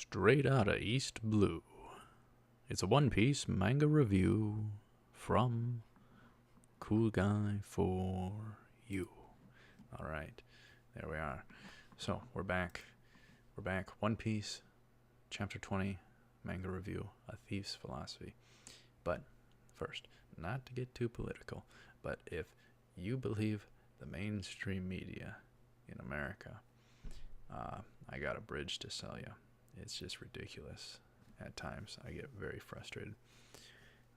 Straight out of East Blue. It's a One Piece manga review from Cool Guy for You. All right, there we are. So we're back. We're back. One Piece, Chapter 20, manga review, A Thief's Philosophy. But first, not to get too political, but if you believe the mainstream media in America, I got a bridge to sell you. It's just ridiculous. At times, I get very frustrated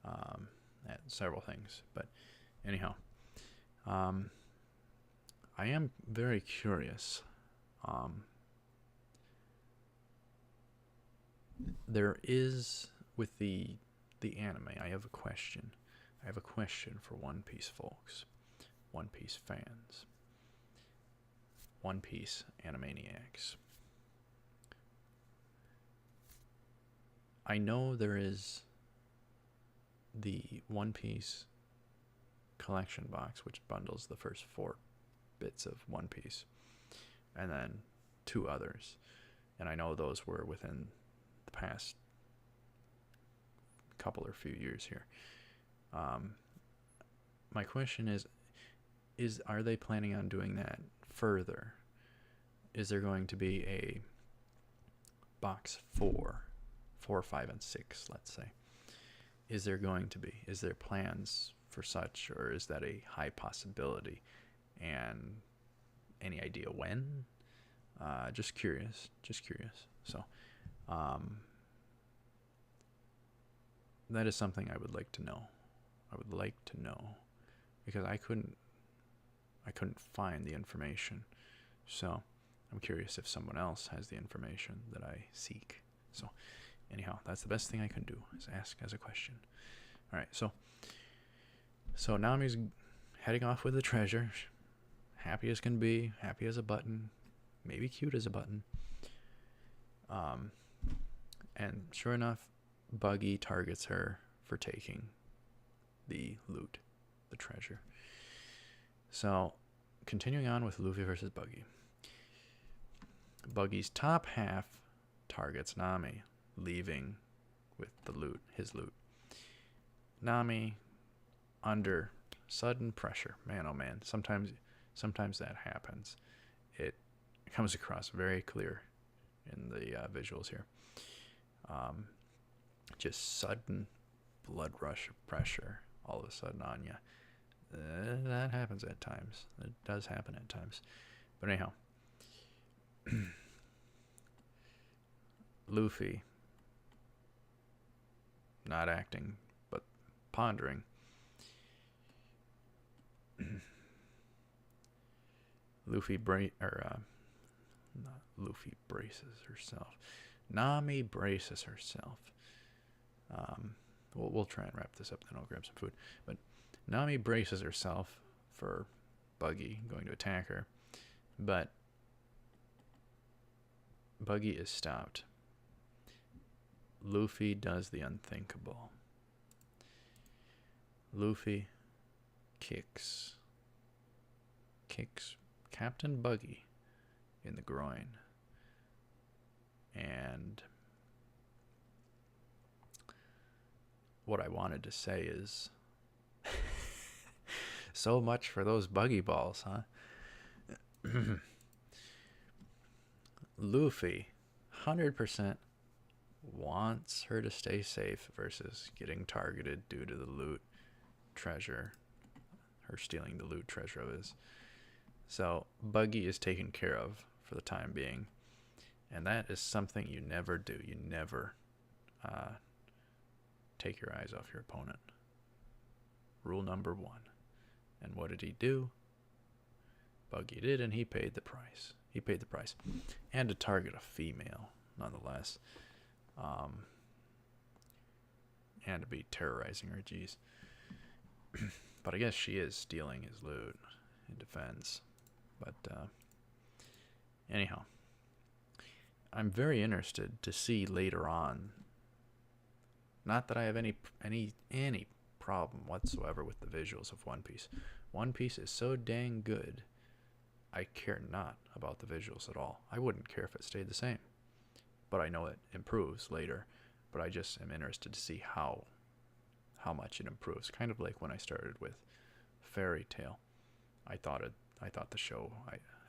at several things. But anyhow, I am very curious. There is, with the anime, I have a question. I have a question for One Piece folks, One Piece fans, One Piece animaniacs. I know there is the One Piece collection box, which bundles the first 4 bits of One Piece, and then 2 others. And I know those were within the past couple or few years here. My question is are they planning on doing that further? Is there going to be a box 4, 5, and 6, let's say? Is there going to be? Is there plans for such, or is that a high possibility? And any idea when? Just curious. So, that is something I would like to know. Because I couldn't find the information. So, I'm curious if someone else has the information that I seek. So, anyhow, that's the best thing I can do, is ask as a question. All right, so Nami's heading off with the treasure. Happy as can be, happy as a button, maybe cute as a button. And sure enough, Buggy targets her for taking the loot, the treasure. So, continuing on with Luffy versus Buggy. Buggy's top half targets Nami, leaving with the loot, his loot. Nami, under sudden pressure, man oh man, sometimes that happens. It comes across very clear in the visuals here. Just sudden blood rush of pressure all of a sudden on you. That happens at times. It does happen at times. But anyhow, Luffy, not acting, but pondering. Luffy braces herself. Nami braces herself. We'll try and wrap this up, then I'll grab some food. But Nami braces herself for Buggy going to attack her, but Buggy is stopped. Luffy does the unthinkable. Luffy kicks Captain Buggy in the groin. And what I wanted to say is, so much for those Buggy balls, huh? Luffy 100% wants her to stay safe versus getting targeted due to the loot treasure, her stealing the loot treasure of his. So Buggy is taken care of for the time being, and that is something you never do. You never take your eyes off your opponent. Rule number 1. And what did he do? Buggy did, and he paid the price. And to target a female, nonetheless. And to be terrorizing her, geez. But I guess she is stealing his loot in defense. But anyhow, I'm very interested to see later on. Not that I have any problem whatsoever with the visuals of One Piece. One Piece is so dang good, I care not about the visuals at all. I wouldn't care if it stayed the same. but I know it improves later. But I just am interested to see how much it improves. Kind of like when I started with Fairy Tail. I thought the show,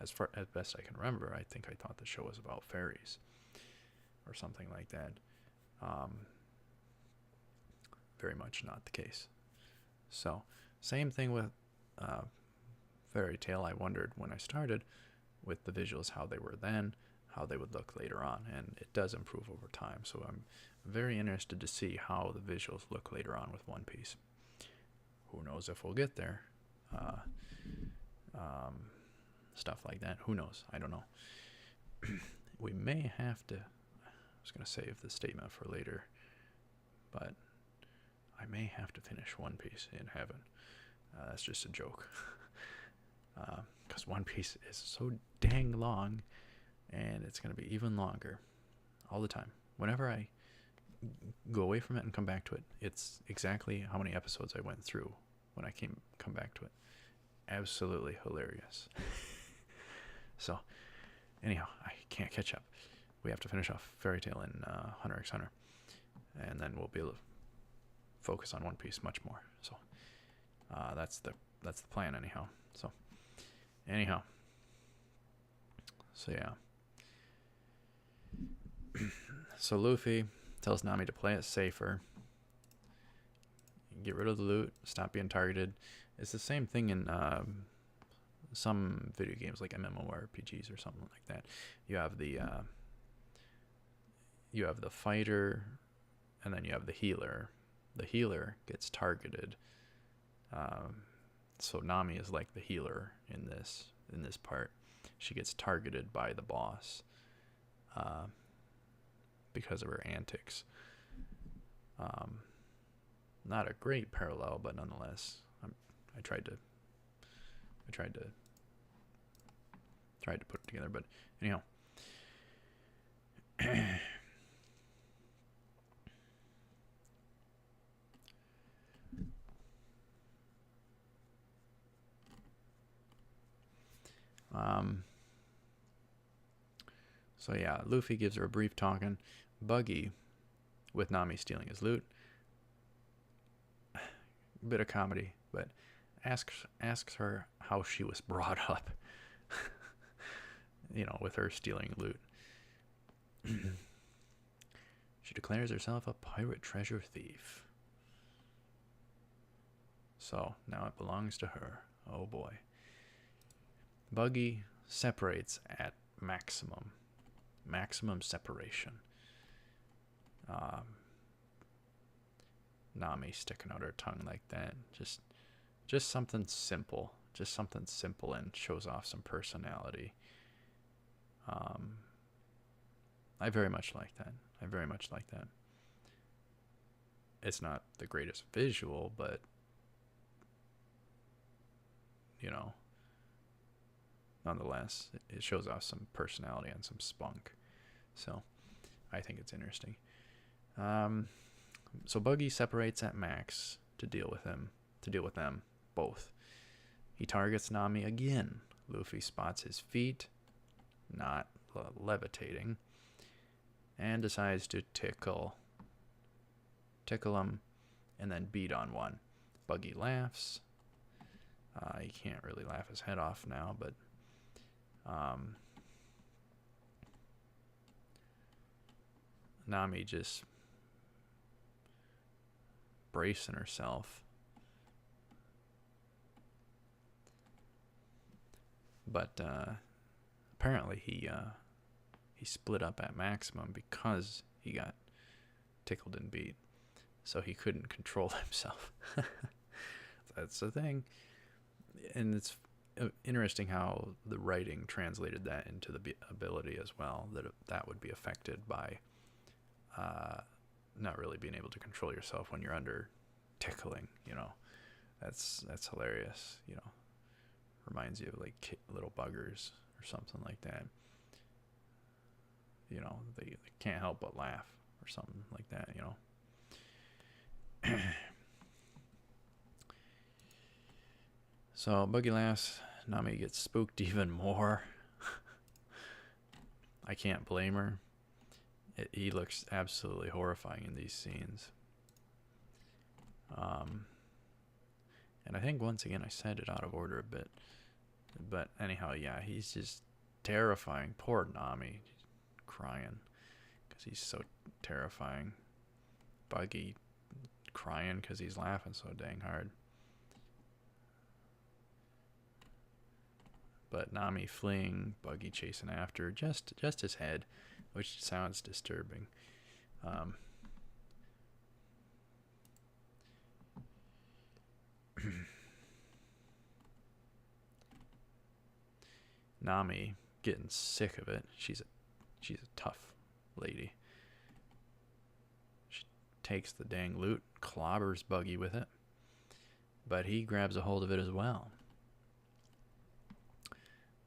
as best I can remember, I think I thought the show was about fairies or something like that. Very much not the case. So, same thing with Fairy Tail. I wondered when I started with the visuals how they were then, how they would look later on, and it does improve over time. So I'm very interested to see how the visuals look later on with One Piece. Who knows if we'll get there? Stuff like that. Who knows? I don't know. We may have to. I was going to save the statement for later, but I may have to finish One Piece in heaven. That's just a joke. Because One Piece is so dang long, and it's going to be even longer all the time. Whenever I go away from it and come back to it, it's exactly how many episodes I went through when I come back to it. Absolutely hilarious. So, anyhow, I can't catch up. We have to finish off Fairy Tail and Hunter x Hunter, and then we'll be able to focus on One Piece much more. So, that's the plan, anyhow. So yeah. So Luffy tells Nami to play it safer. Get rid of the loot. Stop being targeted. It's the same thing in some video games like MMORPGs or something like that. You have the fighter, and then you have the healer. The healer gets targeted. So Nami is like the healer in this part. She gets targeted by the boss because of her antics. Not a great parallel, but nonetheless, I tried to put it together. But anyhow, so yeah, Luffy gives her a brief talking. Buggy, with Nami stealing his loot. Bit of comedy, but asks her how she was brought up. With her stealing loot. She declares herself a pirate treasure thief. So now it belongs to her. Oh boy. Buggy separates at maximum separation. Nami sticking out her tongue like that. Just something simple. Just something simple and shows off some personality. I very much like that. It's not the greatest visual, but nonetheless, it shows off some personality and some spunk. So I think it's interesting. So Buggy separates at max to deal with them both. He targets Nami again. Luffy spots his feet, not levitating, and decides to tickle him and then beat on one. Buggy laughs. He can't really laugh his head off now, but Nami just bracing herself. But apparently he split up at maximum because he got tickled and beat, so he couldn't control himself. That's the thing, and it's interesting how the writing translated that into the ability as well. That would be affected by not really being able to control yourself when you're under tickling. That's hilarious. Reminds you of like little buggers or something like that. They can't help but laugh or something like that. So Buggy laughs. Nami gets spooked even more. I can't blame her. he looks absolutely horrifying in these scenes. And I think once again I said it out of order a bit. But anyhow, yeah, he's just terrifying. Poor Nami, crying because he's so terrifying. Buggy crying because he's laughing so dang hard. But Nami fleeing, Buggy chasing after, just his head, which sounds disturbing. Nami getting sick of it. She's a tough lady. She takes the dang loot, clobbers Buggy with it, but he grabs a hold of it as well.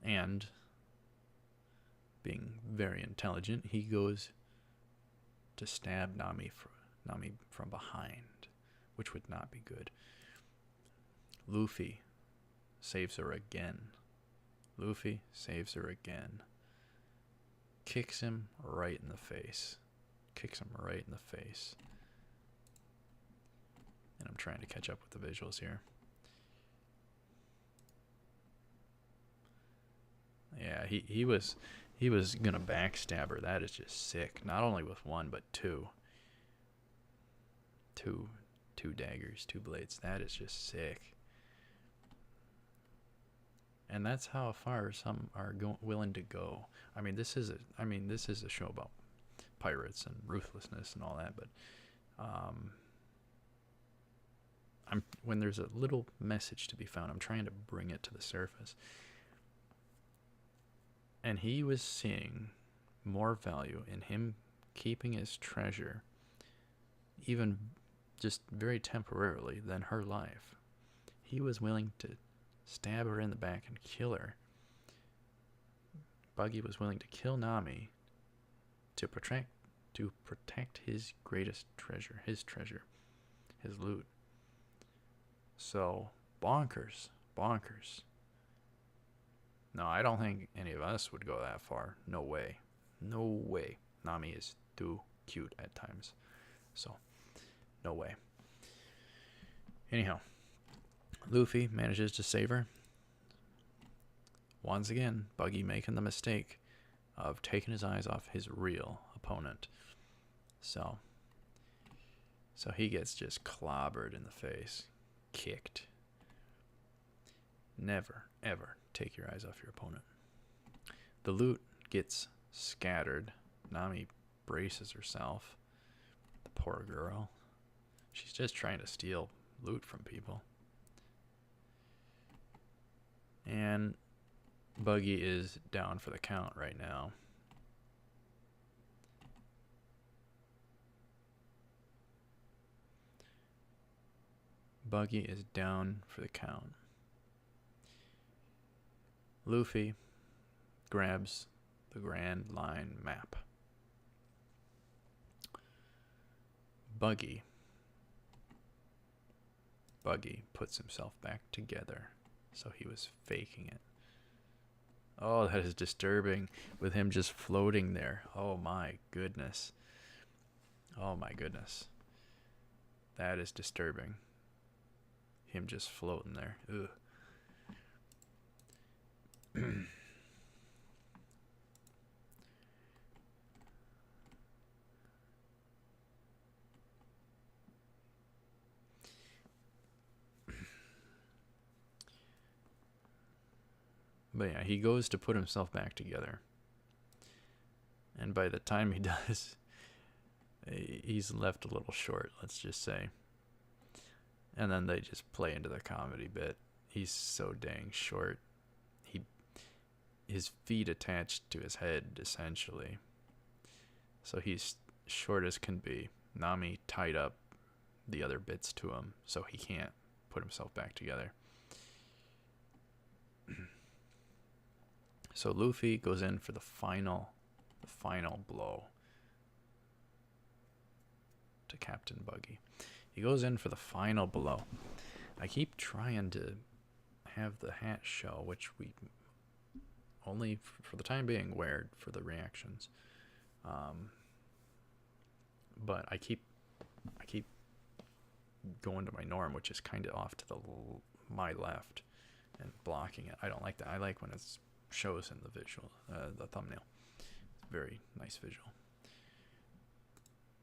And being very intelligent, he goes to stab Nami from behind, which would not be good. Luffy saves her again. Luffy saves her again. Kicks him right in the face. And I'm trying to catch up with the visuals here. Yeah, he was gonna backstab her. That is just sick. Not only with one, but two. Two daggers, two blades. That is just sick. And that's how far some are willing to go. I mean, this is a show about pirates and ruthlessness and all that. But when there's a little message to be found, I'm trying to bring it to the surface. And he was seeing more value in him keeping his treasure, even just very temporarily, than her life. He was willing to stab her in the back and kill her. Buggy was willing to kill Nami to protect his greatest treasure, his loot. So, bonkers. No, I don't think any of us would go that far. No way. Nami is too cute at times. So, no way. Anyhow, Luffy manages to save her. Once again, Buggy making the mistake of taking his eyes off his real opponent. So he gets just clobbered in the face. Kicked. Never, ever take your eyes off your opponent. The loot gets scattered. Nami braces herself. The poor girl. She's just trying to steal loot from people. And Buggy is down for the count right now. Buggy is down for the count. Luffy grabs the Grand Line map. Buggy puts himself back together, so he was faking it. Oh, that is disturbing, with him just floating there. Oh my goodness. That is disturbing. Him just floating there. Ugh. But yeah, he goes to put himself back together. And by the time he does, he's left a little short, let's just say. And then they just play into the comedy bit. He's so dang short. His feet attached to his head, essentially. So he's short as can be. Nami tied up the other bits to him, so he can't put himself back together. So Luffy goes in for the final blow to Captain Buggy. He goes in for the final blow. I keep trying to have the hat show, which we only for the time being wear for the reactions. but I keep going to my norm, which is kind of off to my left and blocking it. I don't like that. I like when it shows in the visual, the thumbnail. Very nice visual.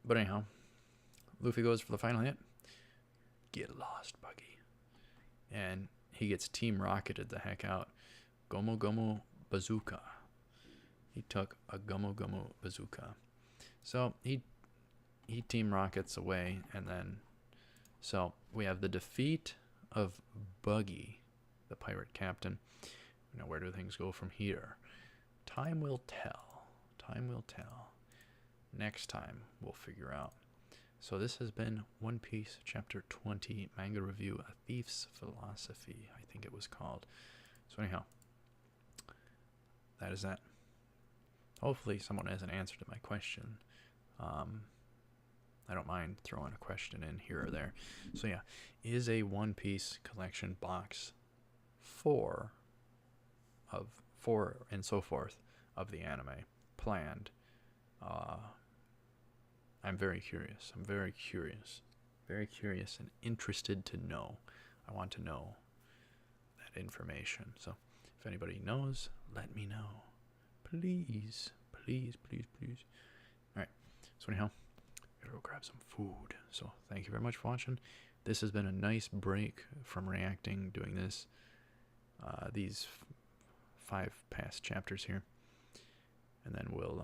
But anyhow, Luffy goes for the final hit. Get lost, Buggy. And he gets team rocketed the heck out. Gomu Gomu Bazooka. He took a Gomu Gomu Bazooka. So he team rockets away, and then so we have the defeat of Buggy, the pirate captain. Now where do things go from here? Time will tell. Time will tell. Next time we'll figure out. So this has been One Piece Chapter 20 Manga Review, A Thief's Philosophy, I think it was called. So anyhow, that is that. Hopefully someone has an answer to my question. I don't mind throwing a question in here or there. So yeah, is a One Piece collection box 4 and so forth of the anime planned? I'm very curious. I'm very curious. Very curious and interested to know. I want to know that information. So if anybody knows, let me know. Please. Please, please, please. Alright. So anyhow, gotta go grab some food. So thank you very much for watching. This has been a nice break from reacting, doing this. These 5 past chapters here. And then we'll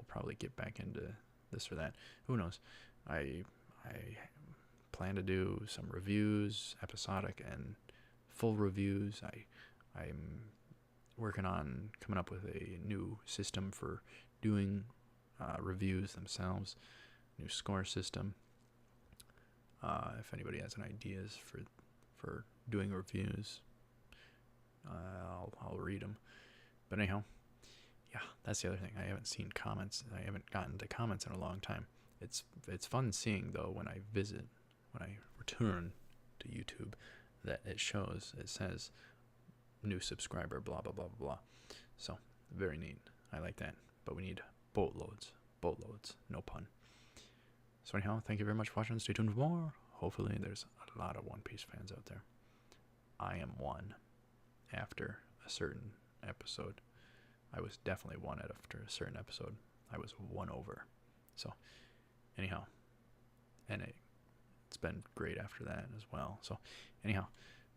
probably get back into this or that. Who knows? I plan to do some reviews, episodic and full reviews. I'm working on coming up with a new system for doing reviews themselves, new score system. If anybody has any ideas for doing reviews, I'll read them. But anyhow, yeah, that's the other thing. I haven't seen comments. I haven't gotten to comments in a long time. It's fun seeing, though, when I return to YouTube, that it says new subscriber, blah, blah, blah, blah, blah. So, very neat. I like that. But we need boatloads. Boatloads. No pun. So anyhow, thank you very much for watching. Stay tuned for more. Hopefully there's a lot of One Piece fans out there. I am one after a certain episode. I was definitely one after a certain episode. I was won over. So, anyhow, and it's been great after that as well. So, anyhow,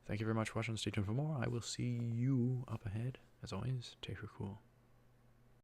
thank you very much for watching. Stay tuned for more. I will see you up ahead. As always, take her cool.